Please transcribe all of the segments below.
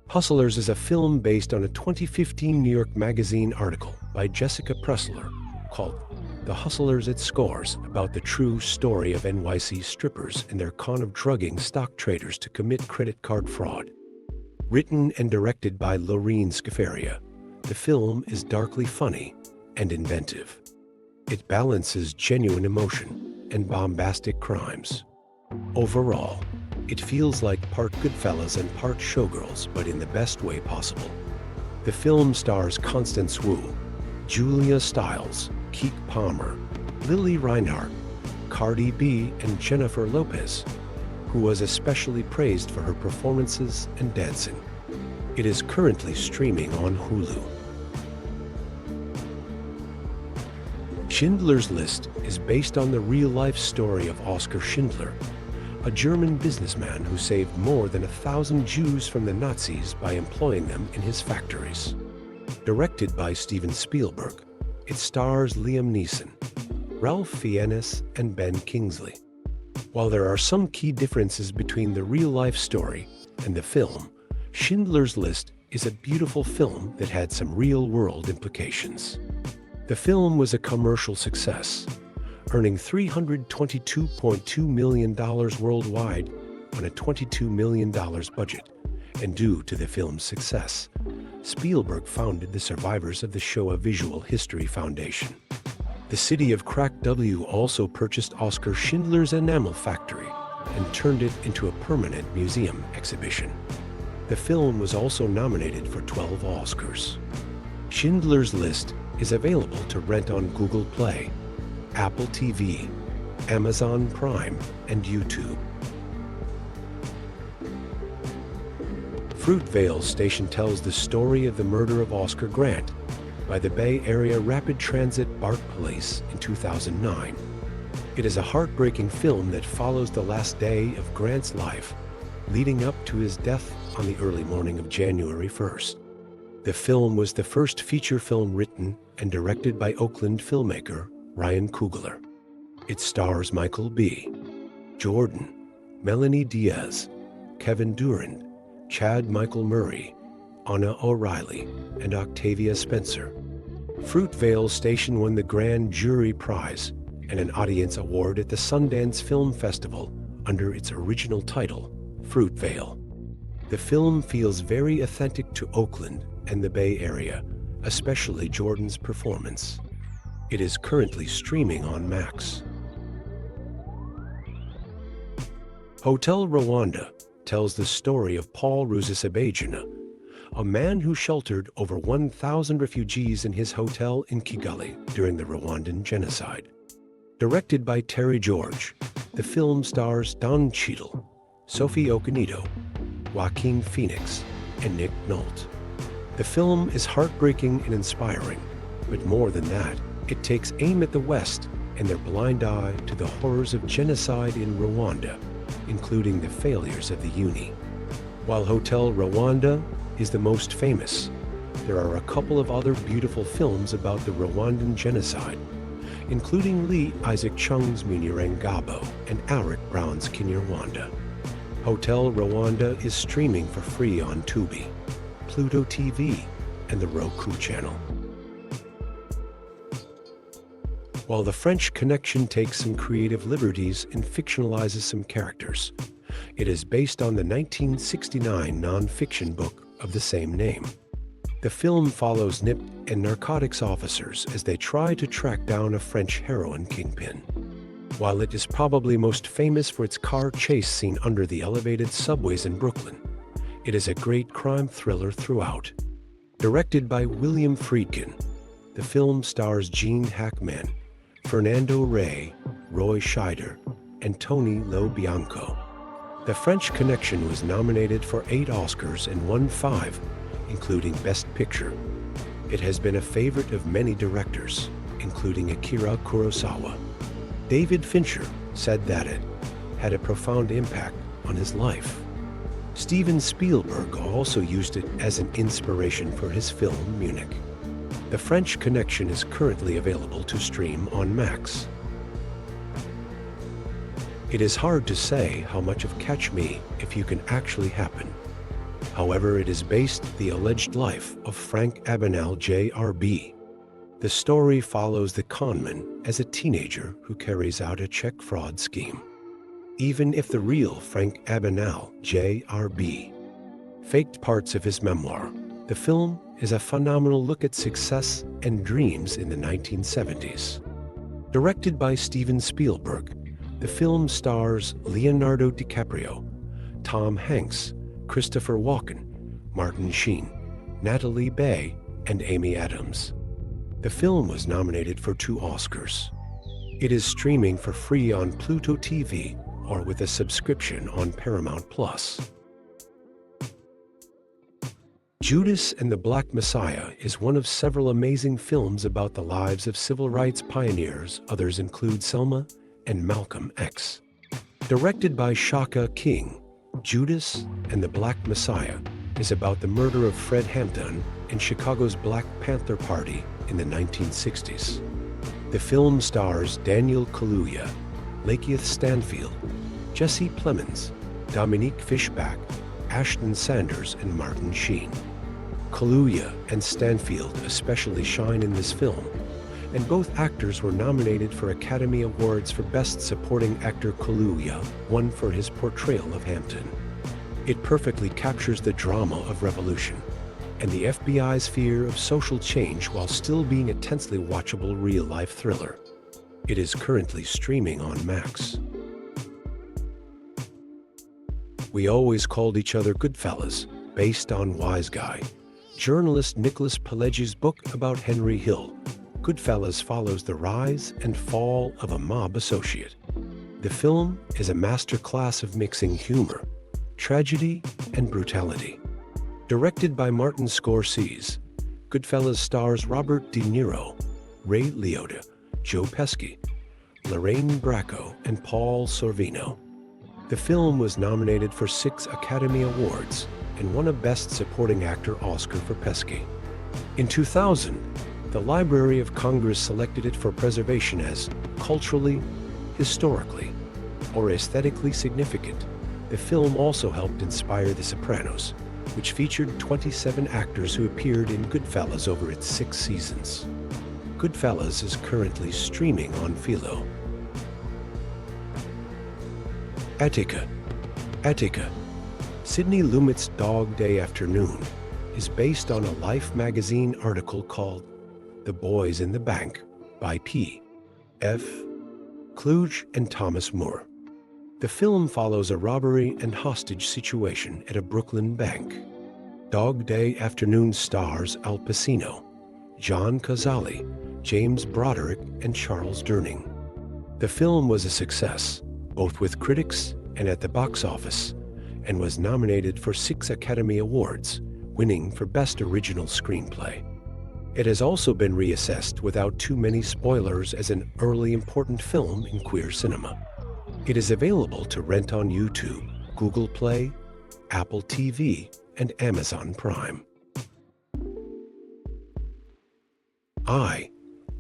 Hustlers is a film based on a 2015 New York Magazine article by Jessica Pressler called The Hustlers It Scores, about the true story of NYC strippers and their con of drugging stock traders to commit credit card fraud. Written and directed by Lorene Scafaria, the film is darkly funny and inventive. It balances genuine emotion and bombastic crimes. Overall, it feels like part Goodfellas and part Showgirls, but in the best way possible. The film stars Constance Wu, Julia Stiles, Keke Palmer, Lily Reinhart, Cardi B, and Jennifer Lopez, who was especially praised for her performances and dancing. It is currently streaming on Hulu. Schindler's List is based on the real-life story of Oskar Schindler, a German businessman who saved more than 1,000 Jews from the Nazis by employing them in his factories. Directed by Steven Spielberg, it stars Liam Neeson, Ralph Fiennes, and Ben Kingsley. While there are some key differences between the real-life story and the film, Schindler's List is a beautiful film that had some real-world implications. The film was a commercial success, earning $322.2 million worldwide on a $22 million budget, and due to the film's success, Spielberg founded the Survivors of the Shoah Visual History Foundation. The city of Crack W also purchased Oskar Schindler's enamel factory and turned it into a permanent museum exhibition. The film was also nominated for 12 Oscars. Schindler's List is available to rent on Google Play, Apple TV, Amazon Prime, and YouTube. Fruitvale Station tells the story of the murder of Oscar Grant by the Bay Area Rapid Transit BART Police in 2009. It is a heartbreaking film that follows the last day of Grant's life, leading up to his death on the early morning of January 1st. The film was the first feature film written and directed by Oakland filmmaker Ryan Coogler. It stars Michael B. Jordan, Melanie Diaz, Kevin Durand, Chad Michael Murray, Anna O'Reilly, and Octavia Spencer. Fruitvale Station won the Grand Jury Prize and an Audience Award at the Sundance Film Festival under its original title, Fruitvale. The film feels very authentic to Oakland and the Bay Area, especially Jordan's performance. It is currently streaming on Max. Hotel Rwanda tells the story of Paul Rusesabagina, a man who sheltered over 1,000 refugees in his hotel in Kigali during the Rwandan genocide. Directed by Terry George, the film stars Don Cheadle, Sophie Okonedo, Joaquin Phoenix, and Nick Nolte. The film is heartbreaking and inspiring, but more than that, it takes aim at the West and their blind eye to the horrors of genocide in Rwanda, including the failures of the Uni. While Hotel Rwanda is the most famous, there are a couple of other beautiful films about the Rwandan genocide, including Lee Isaac Chung's Munyurangabo and Alric Brown's Kinyarwanda. Hotel Rwanda is streaming for free on Tubi, Pluto TV, and the Roku channel. While The French Connection takes some creative liberties and fictionalizes some characters, it is based on the 1969 non-fiction book of the same name. The film follows NIP and narcotics officers as they try to track down a French heroin kingpin. While it is probably most famous for its car chase scene under the elevated subways in Brooklyn, it is a great crime thriller throughout. Directed by William Friedkin, the film stars Gene Hackman, Fernando Rey, Roy Scheider, and Tony Lo Bianco. The French Connection was nominated for 8 Oscars and won 5, including Best Picture. It has been a favorite of many directors, including Akira Kurosawa. David Fincher said that it had a profound impact on his life. Steven Spielberg also used it as an inspiration for his film Munich. The French Connection is currently available to stream on Max. It is hard to say how much of Catch Me If You Can actually happen. However, it is based on the alleged life of Frank Abagnale Jr.B. The story follows the conman as a teenager who carries out a check fraud scheme. Even if the real Frank Abagnale Jr.B. faked parts of his memoir, the film is a phenomenal look at success and dreams in the 1970s. Directed by Steven Spielberg, the film stars Leonardo DiCaprio, Tom Hanks, Christopher Walken, Martin Sheen, Natalie Bay, and Amy Adams. The film was nominated for 2 Oscars. It is streaming for free on Pluto TV or with a subscription on Paramount+. Judas and the Black Messiah is one of several amazing films about the lives of civil rights pioneers. Others include Selma and Malcolm X. Directed by Shaka King, Judas and the Black Messiah is about the murder of Fred Hampton in Chicago's Black Panther Party in the 1960s. The film stars Daniel Kaluuya, Lakeith Stanfield, Jesse Plemons, Dominique Fishback, Ashton Sanders, and Martin Sheen. Kaluuya and Stanfield especially shine in this film, and both actors were nominated for Academy Awards. For Best Supporting Actor, Kaluuya won for his portrayal of Hampton. It perfectly captures the drama of revolution and the FBI's fear of social change while still being a tensely watchable real-life thriller. It is currently streaming on Max. We Always Called Each Other Goodfellas, based on Wise Guy, journalist Nicholas Pileggi's book about Henry Hill. Goodfellas follows the rise and fall of a mob associate. The film is a masterclass of mixing humor, tragedy, and brutality. Directed by Martin Scorsese, Goodfellas stars Robert De Niro, Ray Liotta, Joe Pesci, Lorraine Bracco, and Paul Sorvino. The film was nominated for 6 Academy Awards and won a Best Supporting Actor Oscar for Pesci. In 2000, the Library of Congress selected it for preservation as culturally, historically, or aesthetically significant. The film also helped inspire The Sopranos, which featured 27 actors who appeared in Goodfellas over its 6 seasons. Goodfellas is currently streaming on Philo. Attica. Sidney Lumet's Dog Day Afternoon is based on a Life magazine article called The Boys in the Bank by P. F. Kluge and Thomas Moore. The film follows a robbery and hostage situation at a Brooklyn bank. Dog Day Afternoon stars Al Pacino, John Cazale, James Broderick, and Charles Durning. The film was a success, both with critics and at the box office, and was nominated for 6 Academy Awards, winning for Best Original Screenplay. It has also been reassessed without too many spoilers as an early important film in queer cinema. It is available to rent on YouTube, Google Play, Apple TV, and Amazon Prime.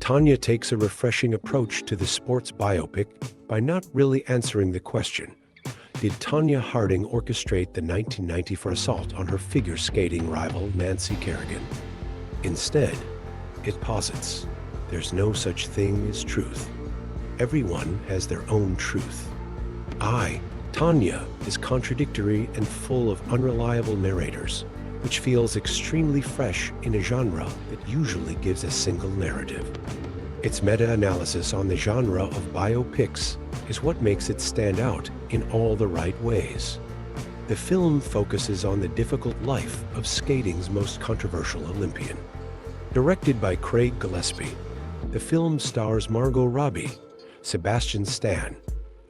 Tanya takes a refreshing approach to the sports biopic by not really answering the question, did Tonya Harding orchestrate the 1994 assault on her figure skating rival Nancy Kerrigan? Instead, it posits, there's no such thing as truth. Everyone has their own truth. Tanya is contradictory and full of unreliable narrators, which feels extremely fresh in a genre that usually gives a single narrative. Its meta-analysis on the genre of biopics is what makes it stand out in all the right ways. The film focuses on the difficult life of skating's most controversial Olympian. Directed by Craig Gillespie, the film stars Margot Robbie, Sebastian Stan,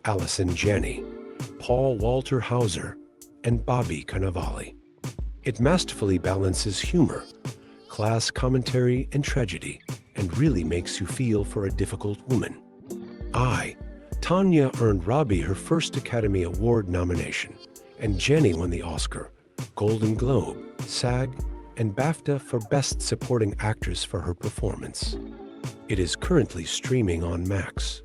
Allison Janney, Paul Walter Hauser, and Bobby Cannavale. It masterfully balances humor, class commentary, and tragedy, and really makes you feel for a difficult woman. Tanya earned Robbie her first Academy Award nomination, and Jenny won the Oscar, Golden Globe, SAG, and BAFTA for Best Supporting Actress for her performance. It is currently streaming on Max.